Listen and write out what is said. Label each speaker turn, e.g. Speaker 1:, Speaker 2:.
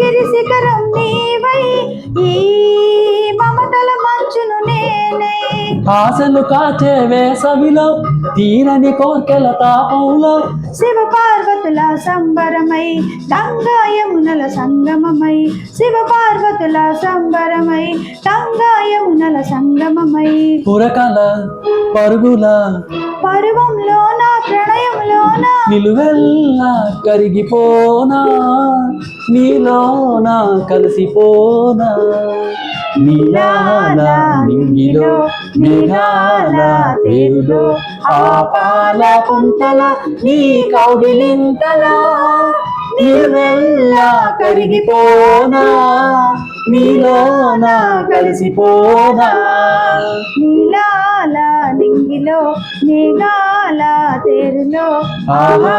Speaker 1: గిరి శిఖరం నీవై ఈ మమతల మంచును నేనై
Speaker 2: ఆశలు కాచే వేసవిలో తీరని కోర్కెల తాపంలో
Speaker 1: శివ పార్వతుల సంబరమై గంగా యమునల సంగమమై శివ పార్వతుల సంబరమై గంగా యమునల సంగమమై
Speaker 2: పురకల పరుగుల
Speaker 1: పరువంలోన ప్రణయంలోన
Speaker 2: నిలువెల్లా కరిగిపోనా నీలోన కలిసిపోనా నీలాల నింగిలో మేఘాల తేరులో ఆపాల పుంతల నీ కౌగిలింతలా నిలువెల్లా కరిగిపోనా నీలోన కలిసిపోనా
Speaker 1: నీలాల నింగిలో మేఘాల తేరులో
Speaker 2: ఆహా